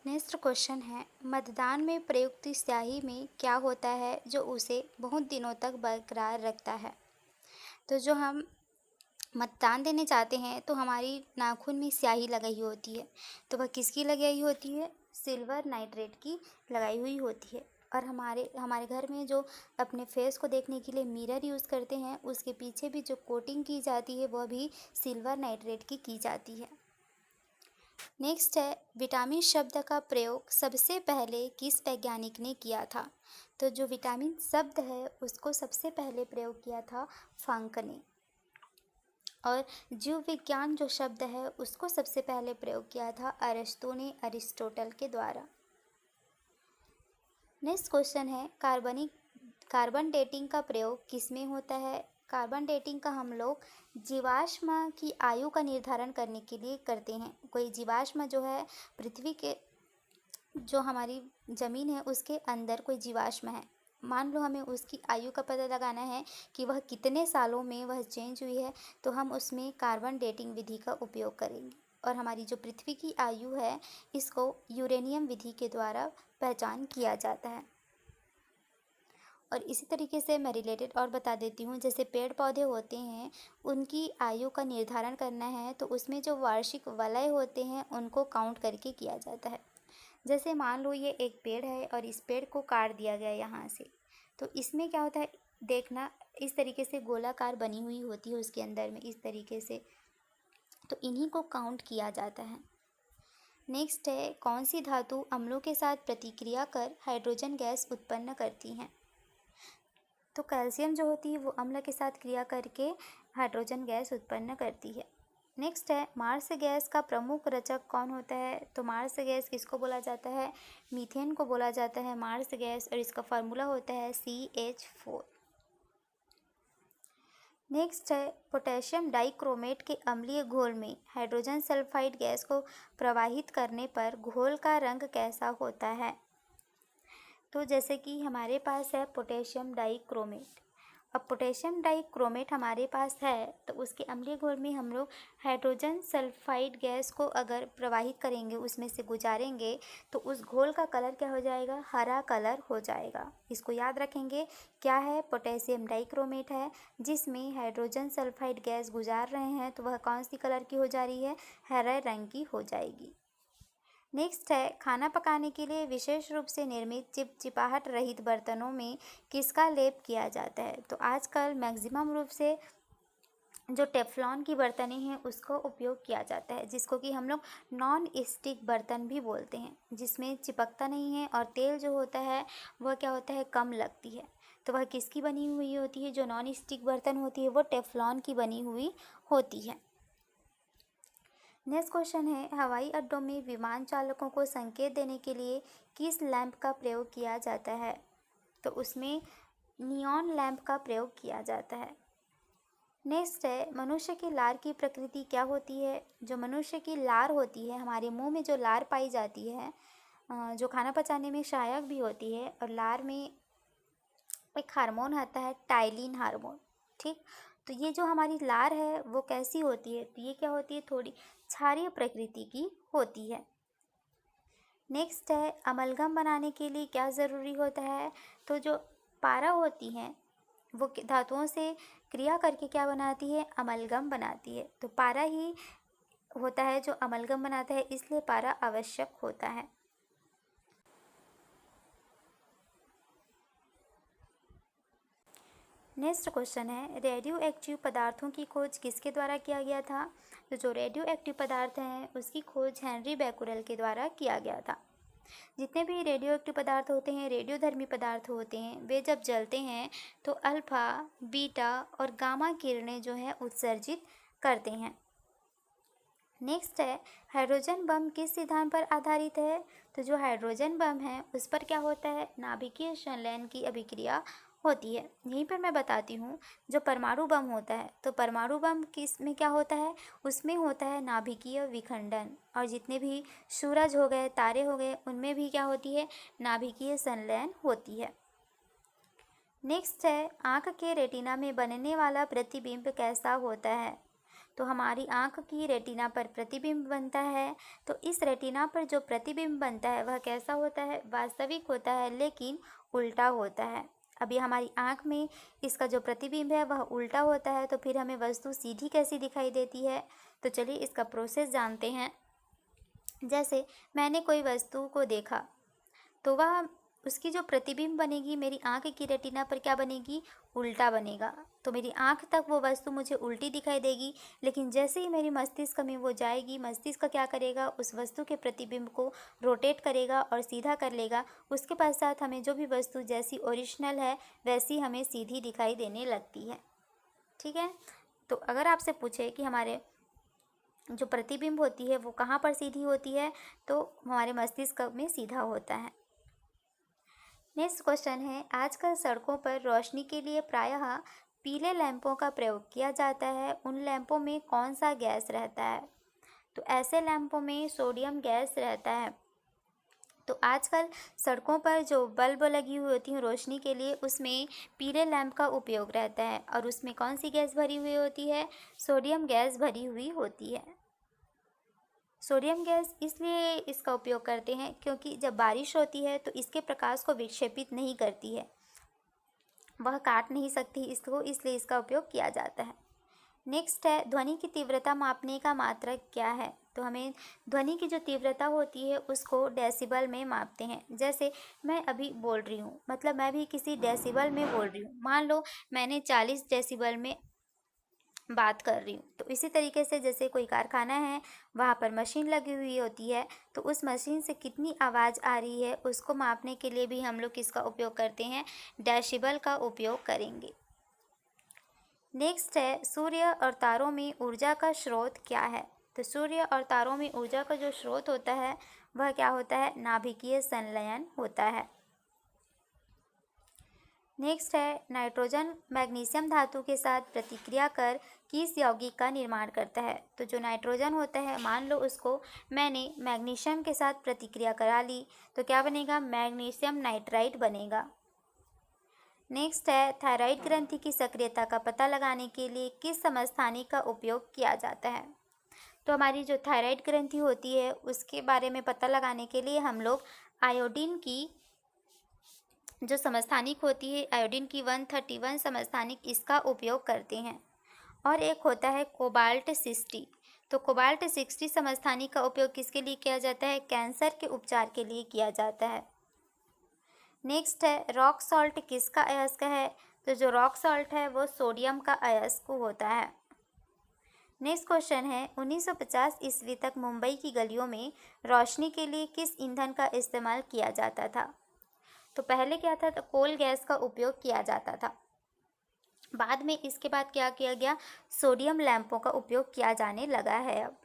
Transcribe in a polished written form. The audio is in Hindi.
नेक्स्ट क्वेश्चन है, मतदान में प्रयुक्त स्याही में क्या होता है जो उसे बहुत दिनों तक बरकरार रखता है। तो जो हम मतदान देने जाते हैं तो हमारी नाखून में स्याही लगाई होती है। तो वह किसकी लगाई होती है? सिल्वर नाइट्रेट की लगाई हुई होती है। और हमारे हमारे घर में जो अपने फेस को देखने के लिए मिरर यूज़ करते हैं, उसके पीछे भी जो कोटिंग की जाती है वह भी सिल्वर नाइट्रेट की जाती है। नेक्स्ट है, विटामिन शब्द का प्रयोग सबसे पहले किस वैज्ञानिक ने किया था। तो जो विटामिन शब्द है उसको सबसे पहले प्रयोग किया था फंक ने। और जीव विज्ञान जो शब्द है उसको सबसे पहले प्रयोग किया था अरिस्टो ने, अरिस्टोटल के द्वारा। नेक्स्ट क्वेश्चन है, कार्बन डेटिंग का प्रयोग किस में होता है। कार्बन डेटिंग का हम लोग जीवाश्म की आयु का निर्धारण करने के लिए करते हैं। कोई जीवाश्म जो है पृथ्वी के, जो हमारी ज़मीन है उसके अंदर कोई जीवाश्म है, मान लो हमें उसकी आयु का पता लगाना है कि वह कितने सालों में वह चेंज हुई है, तो हम उसमें कार्बन डेटिंग विधि का उपयोग करेंगे। और हमारी जो पृथ्वी की आयु है इसको यूरेनियम विधि के द्वारा पहचान किया जाता है। और इसी तरीके से मैं रिलेटेड और बता देती हूँ, जैसे पेड़ पौधे होते हैं उनकी आयु का निर्धारण करना है तो उसमें जो वार्षिक वलय होते हैं उनको काउंट करके किया जाता है। जैसे मान लो ये एक पेड़ है और इस पेड़ को काट दिया गया यहाँ से, तो इसमें क्या होता है देखना, इस तरीके से गोलाकार बनी हुई होती है उसके अंदर में इस तरीके से, तो इन्हीं को काउंट किया जाता है। नेक्स्ट है, कौन सी धातु अम्लों के साथ प्रतिक्रिया कर हाइड्रोजन गैस उत्पन्न करती हैं। तो कैल्शियम जो होती है वो अम्ल के साथ क्रिया करके हाइड्रोजन गैस उत्पन्न करती है। नेक्स्ट है, मार्स गैस का प्रमुख रचक कौन होता है। तो मार्स गैस किसको बोला जाता है? मीथेन को बोला जाता है मार्स गैस, और इसका फार्मूला होता है CH4। नेक्स्ट है, पोटेशियम डाइक्रोमेट के अम्लीय घोल में हाइड्रोजन सल्फाइड गैस को प्रवाहित करने पर घोल का रंग कैसा होता है। तो जैसे कि हमारे पास है पोटेशियम डाइक्रोमेट। अब पोटेशियम डाइक्रोमेट हमारे पास है तो उसके अम्लीय घोल में हम लोग हाइड्रोजन सल्फाइड गैस को अगर प्रवाहित करेंगे, उसमें से गुजारेंगे, तो उस घोल का कलर क्या हो जाएगा? हरा कलर हो जाएगा। इसको याद रखेंगे, क्या है? पोटेशियम डाइक्रोमेट है जिसमें हाइड्रोजन सल्फाइड गैस गुजार रहे हैं, तो वह कौन सी कलर की हो जा रही है? हरे रंग की हो जाएगी। नेक्स्ट है, खाना पकाने के लिए विशेष रूप से निर्मित चिपचिपाहट रहित बर्तनों में किसका लेप किया जाता है। तो आजकल मैक्सिमम रूप से जो टेफ्लॉन की बर्तनें हैं उसका उपयोग किया जाता है, जिसको कि हम लोग नॉन स्टिक बर्तन भी बोलते हैं, जिसमें चिपकता नहीं है और तेल जो होता है वह क्या होता है? कम लगती है। तो वह किसकी बनी हुई होती है? जो नॉन स्टिक बर्तन होती है वो टेफ्लॉन की बनी हुई होती है। नेक्स्ट क्वेश्चन है, हवाई अड्डों में विमान चालकों को संकेत देने के लिए किस लैंप का प्रयोग किया जाता है। तो उसमें नियॉन लैंप का प्रयोग किया जाता है। नेक्स्ट है, मनुष्य की लार की प्रकृति क्या होती है। जो मनुष्य की लार होती है, हमारे मुंह में जो लार पाई जाती है, जो खाना पचाने में सहायक भी होती है, और लार में एक हार्मोन आता है टाइलिन हार्मोन, ठीक। तो ये जो हमारी लार है वो कैसी होती है? तो ये क्या होती है? थोड़ी क्षारीय प्रकृति की होती है। नेक्स्ट है, अमलगम बनाने के लिए क्या ज़रूरी होता है। तो जो पारा होती हैं वो धातुओं से क्रिया करके क्या बनाती है? अमलगम बनाती है। तो पारा ही होता है जो अमलगम बनाता है, इसलिए पारा आवश्यक होता है। नेक्स्ट क्वेश्चन है, रेडियो एक्टिव पदार्थों की खोज किसके द्वारा किया गया था। तो जो रेडियो एक्टिव पदार्थ हैं उसकी खोज हेनरी बैकुरेल के द्वारा किया गया था। जितने भी रेडियो एक्टिव पदार्थ होते हैं, रेडियोधर्मी पदार्थ होते हैं, वे जब जलते हैं तो अल्फा, बीटा और गामा किरणें जो है उत्सर्जित करते हैं। नेक्स्ट है, हाइड्रोजन बम किस सिद्धांत पर आधारित है। तो जो हाइड्रोजन बम है उस पर क्या होता है? नाभिकीय संलयन की अभिक्रिया होती है। यहीं पर मैं बताती हूँ, जो परमाणु बम होता है तो परमाणु बम किस में क्या होता है? उसमें होता है नाभिकीय विखंडन। और जितने भी सूरज हो गए, तारे हो गए, उनमें भी क्या होती है? नाभिकीय संलयन होती है। नेक्स्ट है, आँख के रेटिना में बनने वाला प्रतिबिंब कैसा होता है। तो हमारी आँख की रेटिना पर प्रतिबिंब बनता है। तो इस रेटिना पर जो प्रतिबिंब बनता है वह कैसा होता है? वास्तविक होता है, लेकिन उल्टा होता है। अभी हमारी आँख में इसका जो प्रतिबिंब है वह उल्टा होता है, तो फिर हमें वस्तु सीधी कैसी दिखाई देती है? तो चलिए इसका प्रोसेस जानते हैं। जैसे मैंने कोई वस्तु को देखा, तो वह उसकी जो प्रतिबिंब बनेगी मेरी आँख की रेटिना पर क्या बनेगी? उल्टा बनेगा। तो मेरी आँख तक वो वस्तु मुझे उल्टी दिखाई देगी, लेकिन जैसे ही मेरी मस्तिष्क में वो जाएगी, मस्तिष्क क्या करेगा? उस वस्तु के प्रतिबिंब को रोटेट करेगा और सीधा कर लेगा। उसके पश्चात हमें जो भी वस्तु जैसी ओरिजिनल है वैसी हमें सीधी दिखाई देने लगती है। ठीक है। तो अगर आपसे पूछे कि हमारे जो प्रतिबिंब होती है वो कहाँ पर सीधी होती है, तो हमारे मस्तिष्क में सीधा होता है। नेक्स्ट क्वेश्चन है, आजकल सड़कों पर रोशनी के लिए प्रायः पीले लैंपों का प्रयोग किया जाता है। उन लैंपों में कौन सा गैस रहता है? तो ऐसे लैंपों में सोडियम गैस रहता है। तो आजकल सड़कों पर जो बल्ब लगी हुई होती हैं रोशनी के लिए, उसमें पीले लैंप का उपयोग रहता है और उसमें कौन सी गैस भरी हुई होती है? सोडियम गैस भरी हुई होती है। सोडियम गैस इसलिए इसका उपयोग करते हैं क्योंकि जब बारिश होती है तो इसके प्रकाश को विक्षेपित नहीं करती है, वह काट नहीं सकती इसको, इसलिए इसका उपयोग किया जाता है। नेक्स्ट है, ध्वनि की तीव्रता मापने का मात्रक क्या है? तो हमें ध्वनि की जो तीव्रता होती है उसको डेसिबल में मापते हैं। जैसे मैं अभी बोल रही हूँ, मतलब मैं भी किसी डेसिबल में बोल रही हूँ। मान लो मैंने 40 डेसिबल में बात कर रही हूँ, तो इसी तरीके से जैसे कोई कारखाना है, वहाँ पर मशीन लगी हुई होती है, तो उस मशीन से कितनी आवाज़ आ रही है उसको मापने के लिए भी हम लोग किसका उपयोग करते हैं? डेसिबल का उपयोग करेंगे। नेक्स्ट है, सूर्य और तारों में ऊर्जा का स्रोत क्या है? तो सूर्य और तारों में ऊर्जा का जो स्रोत होता है वह क्या होता है? नाभिकीय संलयन होता है। नेक्स्ट है, नाइट्रोजन मैग्नीशियम धातु के साथ प्रतिक्रिया कर किस यौगिक का निर्माण करता है? तो जो नाइट्रोजन होता है, मान लो उसको मैंने मैग्नीशियम के साथ प्रतिक्रिया करा ली, तो क्या बनेगा? मैग्नीशियम नाइट्राइड बनेगा। नेक्स्ट है, थायराइड ग्रंथि की सक्रियता का पता लगाने के लिए किस समस्थानिक का उपयोग किया जाता है? तो हमारी जो थायराइड ग्रंथि होती है उसके बारे में पता लगाने के लिए हम लोग आयोडीन की जो समस्थानिक होती है, आयोडीन की 131 समस्थानिक, इसका उपयोग करते हैं। और एक होता है कोबाल्ट 60। तो कोबाल्ट 60 समस्थानिक का उपयोग किसके लिए किया जाता है? कैंसर के उपचार के लिए किया जाता है। नेक्स्ट है, रॉक सॉल्ट किसका अयस्क है? तो जो रॉक सॉल्ट है वो सोडियम का अयस्क होता है। नेक्स्ट क्वेश्चन है, 1950 ईस्वी तक मुंबई की गलियों में रोशनी के लिए किस ईंधन का इस्तेमाल किया जाता था? तो पहले क्या था? तो कोल गैस का उपयोग किया जाता था। बाद में इसके बाद क्या किया गया? सोडियम लैंपों का उपयोग किया जाने लगा है अब।